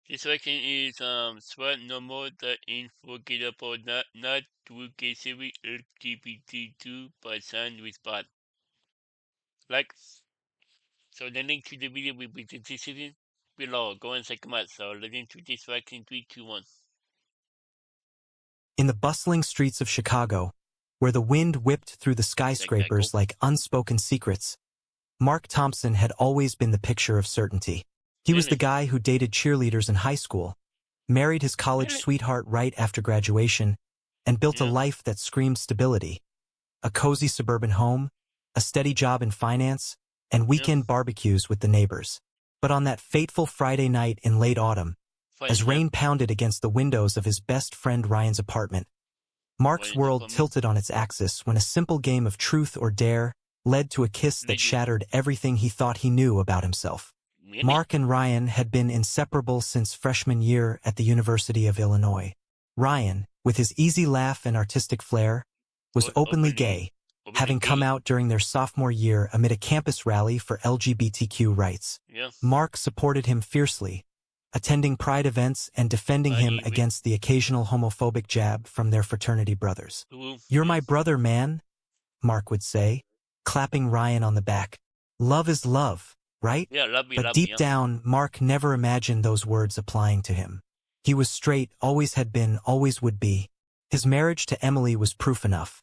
This section is sweat no more the unforgettable not to get series LGBT2 but signed with bot. Like so the link to the video will be the decision below. Go and check them out. So let's into this section 3, 2, 1. In the bustling streets of Chicago, where the wind whipped through the skyscrapers like unspoken secrets, Mark Thompson had always been the picture of certainty. He was the guy who dated cheerleaders in high school, married his college sweetheart right after graduation, and built a life that screamed stability. A cozy suburban home, a steady job in finance, and weekend barbecues with the neighbors. But on that fateful Friday night in late autumn, as rain pounded against the windows of his best friend Ryan's apartment, Mark's world tilted on its axis when a simple game of truth or dare led to a kiss that shattered everything he thought he knew about himself. Mark and Ryan had been inseparable since freshman year at the University of Illinois. Ryan, with his easy laugh and artistic flair, was openly gay, having come out during their sophomore year amid a campus rally for LGBTQ rights. Mark supported him fiercely, attending pride events and defending him against the occasional homophobic jab from their fraternity brothers. "You're my brother, man," Mark would say, clapping Ryan on the back. "Love is love, right?" But deep down, Mark never imagined those words applying to him. He was straight, always had been, always would be. His marriage to Emily was proof enough.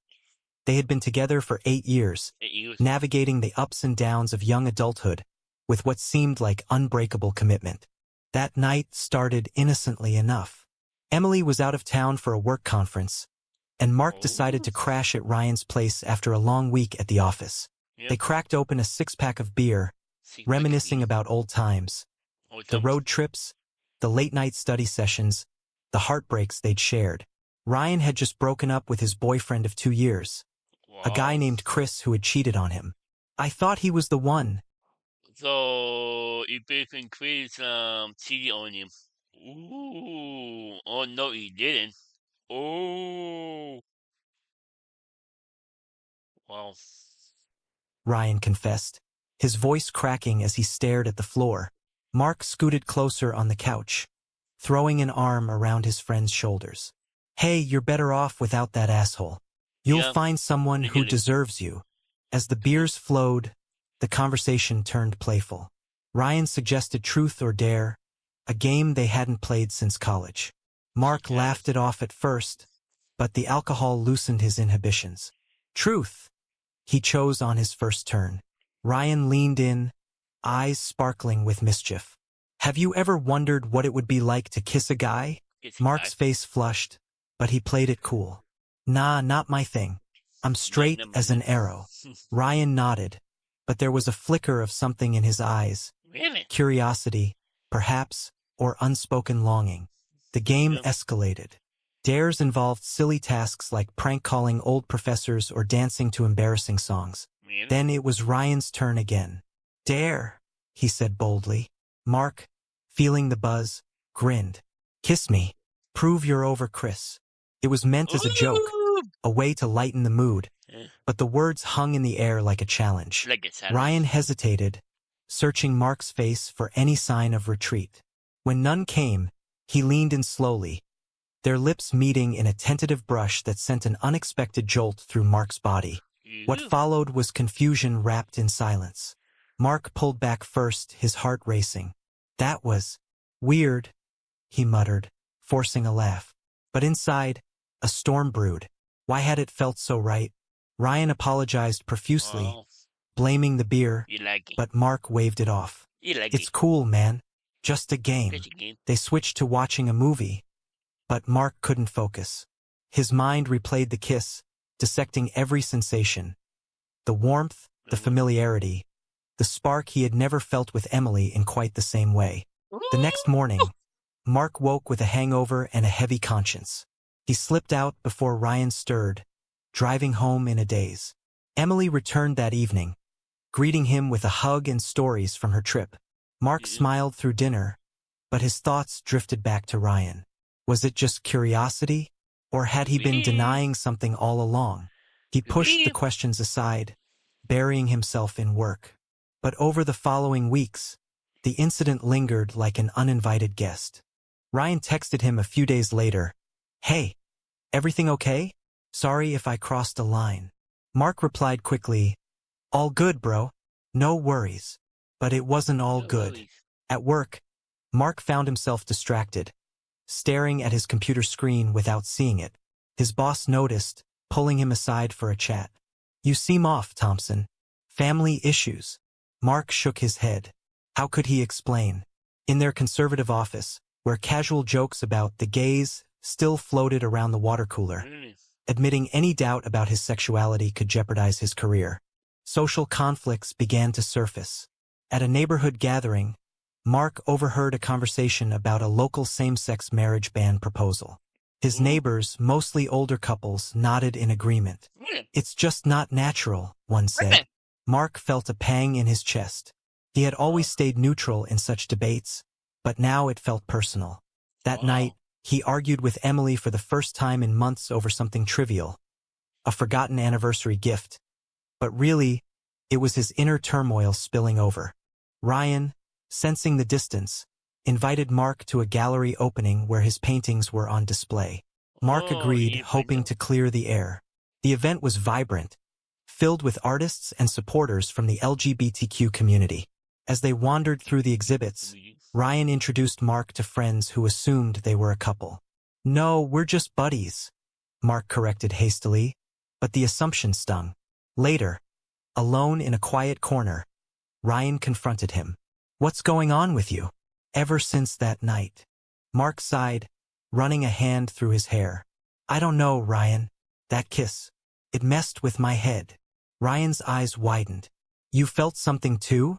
They had been together for 8 years, navigating the ups and downs of young adulthood with what seemed like unbreakable commitment. That night started innocently enough. Emily was out of town for a work conference, and Mark decided to crash at Ryan's place after a long week at the office. They cracked open a 6-pack of beer, reminiscing about old times. The road trips, the late-night study sessions, the heartbreaks they'd shared. Ryan had just broken up with his boyfriend of 2 years, a guy named Chris who had cheated on him. "I thought he was the one." So it basically Chris cheated on him. Ooh. Oh no, he didn't. Oh. Wow. Ryan confessed, his voice cracking as he stared at the floor. Mark scooted closer on the couch, throwing an arm around his friend's shoulders. "Hey, you're better off without that asshole. You'll find someone who deserves you." As the beers flowed, the conversation turned playful. Ryan suggested truth or dare, a game they hadn't played since college. Mark laughed it off at first, but the alcohol loosened his inhibitions. "Truth," he chose on his first turn. Ryan leaned in, eyes sparkling with mischief. "Have you ever wondered what it would be like to kiss a guy?" Mark's face flushed, but he played it cool. "Nah, not my thing. I'm straight as an arrow." Ryan nodded, but there was a flicker of something in his eyes. Curiosity, perhaps, or unspoken longing. The game escalated. Dares involved silly tasks like prank-calling old professors or dancing to embarrassing songs. Then it was Ryan's turn again. "Dare," he said boldly. Mark, feeling the buzz, grinned. "Kiss me. Prove you're over Chris." It was meant as a joke, a way to lighten the mood, but the words hung in the air like a challenge. Ryan hesitated, searching Mark's face for any sign of retreat. When none came, he leaned in slowly, their lips meeting in a tentative brush that sent an unexpected jolt through Mark's body. What followed was confusion wrapped in silence. Mark pulled back first, his heart racing. "That was weird," he muttered, forcing a laugh. But inside, a storm brewed. Why had it felt so right? Ryan apologized profusely, blaming the beer, but Mark waved it off. "It's cool, man. Just a game." They switched to watching a movie, but Mark couldn't focus. His mind replayed the kiss, dissecting every sensation. The warmth, the familiarity, the spark he had never felt with Emily in quite the same way. The next morning, Mark woke with a hangover and a heavy conscience. He slipped out before Ryan stirred, driving home in a daze. Emily returned that evening, greeting him with a hug and stories from her trip. Mark smiled through dinner, but his thoughts drifted back to Ryan. Was it just curiosity, or had he been denying something all along? He pushed the questions aside, burying himself in work. But over the following weeks, the incident lingered like an uninvited guest. Ryan texted him a few days later. Hey, everything okay? Sorry if I crossed a line. Mark replied quickly, all good, bro. No worries. But it wasn't all No good. worries. At work, Mark found himself distracted, staring at his computer screen without seeing it. His boss noticed, pulling him aside for a chat. You seem off, Thompson. Family issues. Mark shook his head. How could he explain? In their conservative office, where casual jokes about the gays still floated around the water cooler, Really? admitting any doubt about his sexuality could jeopardize his career. Social conflicts began to surface. At a neighborhood gathering, Mark overheard a conversation about a local same-sex marriage ban proposal. His Ooh. neighbors, mostly older couples, nodded in agreement. Really? It's just not natural, one said. Really? Mark felt a pang in his chest. He had always stayed neutral in such debates, but now it felt personal. That night, he argued with Emily for the first time in months over something trivial, a forgotten anniversary gift. But really, it was his inner turmoil spilling over. Ryan, sensing the distance, invited Mark to a gallery opening where his paintings were on display. Mark agreed, hoping to clear the air. The event was vibrant, filled with artists and supporters from the LGBTQ community. As they wandered through the exhibits, Ryan introduced Mark to friends who assumed they were a couple. No, we're just buddies, Mark corrected hastily, but the assumption stung. Later, alone in a quiet corner, Ryan confronted him. What's going on with you? Ever since that night. Mark sighed, running a hand through his hair. I don't know, Ryan. That kiss. It messed with my head. Ryan's eyes widened. You felt something too?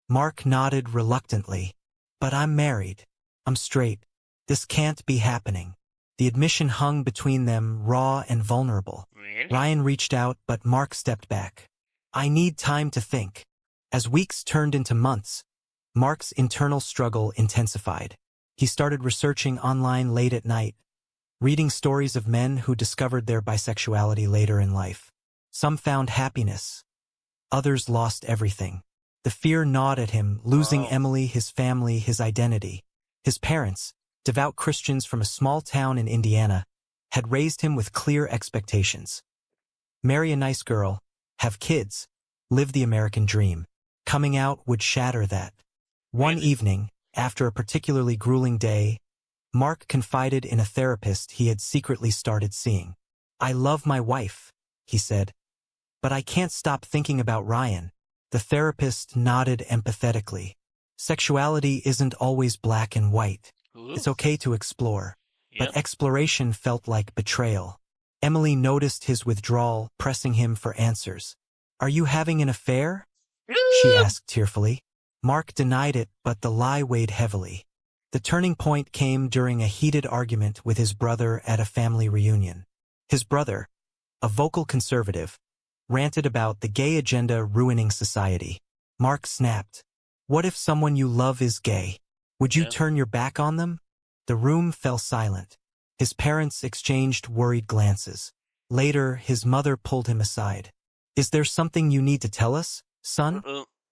Mark nodded reluctantly. But I'm married. I'm straight. This can't be happening. The admission hung between them, raw and vulnerable. Really? Ryan reached out, but Mark stepped back. I need time to think. As weeks turned into months, Mark's internal struggle intensified. He started researching online late at night, reading stories of men who discovered their bisexuality later in life. Some found happiness. Others lost everything. The fear gnawed at him, losing Emily, his family, his identity. His parents, devout Christians from a small town in Indiana, had raised him with clear expectations. Marry a nice girl, have kids, live the American dream. Coming out would shatter that. One evening, after a particularly grueling day, Mark confided in a therapist he had secretly started seeing. I love my wife, he said, but I can't stop thinking about Ryan. The therapist nodded empathetically. Sexuality isn't always black and white. It's okay to explore. But exploration felt like betrayal. Emily noticed his withdrawal, pressing him for answers. Are you having an affair? She asked tearfully. Mark denied it, but the lie weighed heavily. The turning point came during a heated argument with his brother at a family reunion. His brother, a vocal conservative, ranted about the gay agenda ruining society. Mark snapped. What if someone you love is gay? Would you turn your back on them? The room fell silent. His parents exchanged worried glances. Later, his mother pulled him aside. Is there something you need to tell us, son?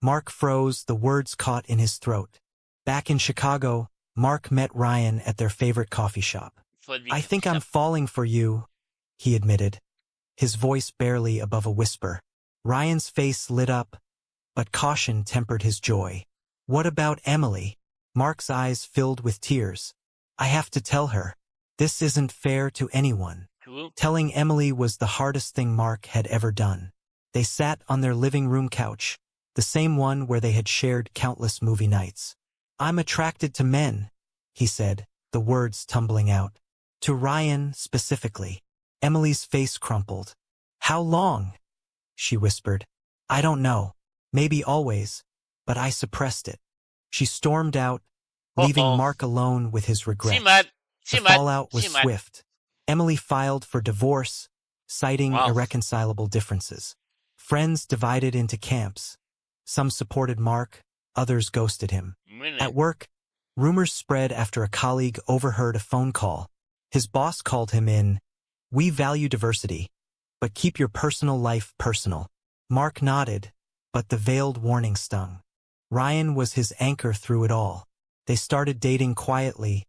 Mark froze, the words caught in his throat. Back in Chicago, Mark met Ryan at their favorite coffee shop. I think I'm falling for you, he admitted, his voice barely above a whisper. Ryan's face lit up, but caution tempered his joy. What about Emily? Mark's eyes filled with tears. I have to tell her. This isn't fair to anyone. Telling Emily was the hardest thing Mark had ever done. They sat on their living room couch, the same one where they had shared countless movie nights. I'm attracted to men, he said, the words tumbling out. To Ryan specifically. Emily's face crumpled. How long? She whispered. I don't know. Maybe always, but I suppressed it. She stormed out, leaving Mark alone with his regrets. The fallout was swift. Emily filed for divorce, citing irreconcilable differences. Friends divided into camps. Some supported Mark, others ghosted him. At work, rumors spread after a colleague overheard a phone call. His boss called him in. We value diversity, but keep your personal life personal. Mark nodded, but the veiled warning stung. Ryan was his anchor through it all. They started dating quietly,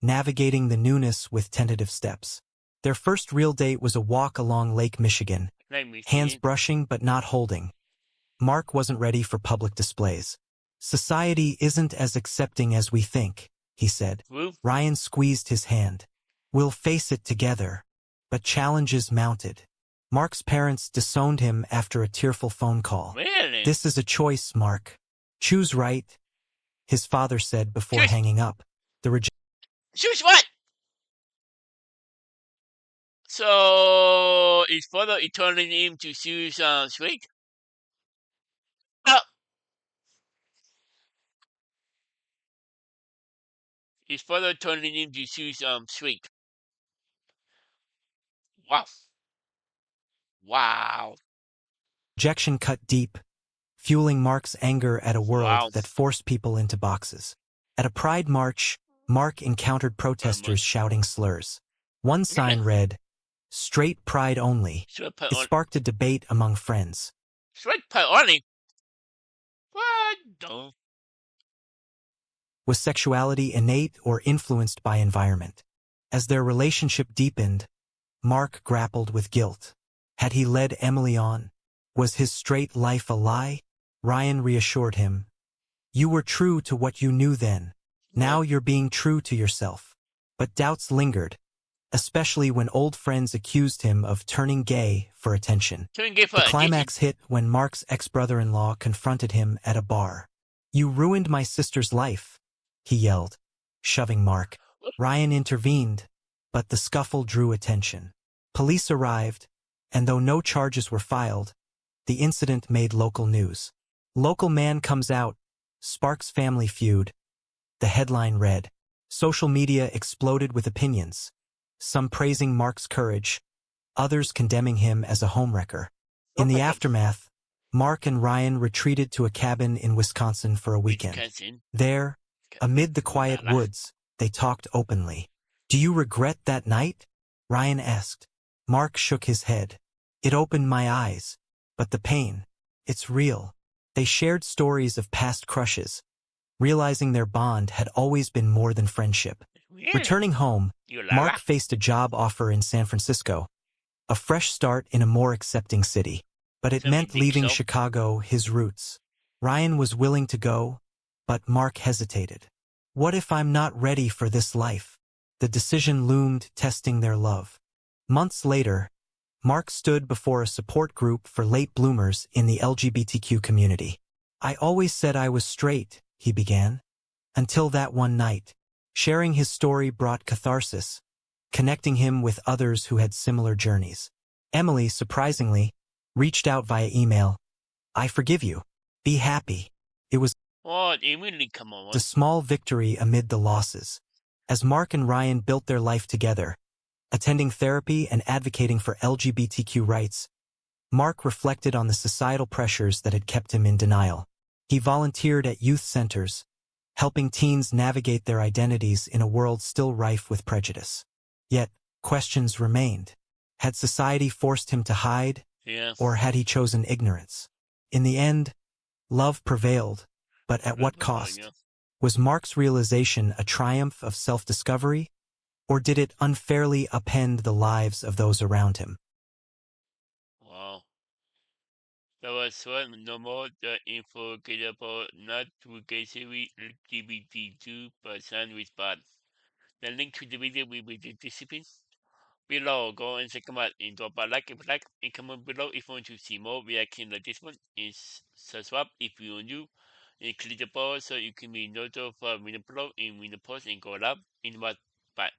navigating the newness with tentative steps. Their first real date was a walk along Lake Michigan, Let me hands see. brushing but not holding. Mark wasn't ready for public displays. Society isn't as accepting as we think, he said. Woo. Ryan squeezed his hand. We'll face it together. But challenges mounted. Mark's parents disowned him after a tearful phone call. Really? This is a choice, Mark. Choose right, his father said before Choose. hanging up. The Choose what? So is father turning him to choose sweet? Oh, his father turning him to choose sweet. Wow. Wow. rejection cut deep, fueling Mark's anger at a world Wow. that forced people into boxes. At a pride march, Mark encountered protesters shouting slurs. One sign read, "Straight pride only." Sweat It sparked a debate among friends. pie only. What? Don't. Was sexuality innate or influenced by environment? As their relationship deepened, Mark grappled with guilt. Had he led Emily on? Was his straight life a lie? Ryan reassured him. You were true to what you knew then. Now you're being true to yourself. But doubts lingered, especially when old friends accused him of turning gay for attention. Couldn't give her The attention. climax hit when Mark's ex-brother-in-law confronted him at a bar. You ruined my sister's life, he yelled, shoving Mark. Ryan intervened, but the scuffle drew attention. Police arrived, and though no charges were filed, the incident made local news. Local man comes out, sparks family feud. The headline read, social media exploded with opinions, some praising Mark's courage, others condemning him as a homewrecker. In the aftermath, Mark and Ryan retreated to a cabin in Wisconsin for a weekend. Wisconsin. There, amid the quiet woods, they talked openly. Do you regret that night? Ryan asked. Mark shook his head. It opened my eyes. But the pain, it's real. They shared stories of past crushes, realizing their bond had always been more than friendship. Really? Returning home, Mark faced a job offer in San Francisco, a fresh start in a more accepting city. But it meant leaving Chicago, his roots. Ryan was willing to go, but Mark hesitated. What if I'm not ready for this life? The decision loomed, testing their love. Months later, Mark stood before a support group for late bloomers in the LGBTQ community. I always said I was straight, he began. Until that one night. Sharing his story brought catharsis, connecting him with others who had similar journeys. Emily, surprisingly, reached out via email. I forgive you. Be happy. It was a small victory amid the losses. As Mark and Ryan built their life together, attending therapy and advocating for LGBTQ rights, Mark reflected on the societal pressures that had kept him in denial. He volunteered at youth centers, helping teens navigate their identities in a world still rife with prejudice. Yet, questions remained. Had society forced him to hide, or had he chosen ignorance? In the end, love prevailed, but at what cost? Was Mark's realization a triumph of self-discovery, or did it unfairly upend the lives of those around him? Wow. That was one no more the unforgettable not to get LGBT2 person with bad. The link to the video will be the discipline below. Go and check them out and drop a like if you like and comment below if you want to see more reaction like this one and subscribe if you're new and click the bell so you can be notified when I upload and when I post and go live in what bye.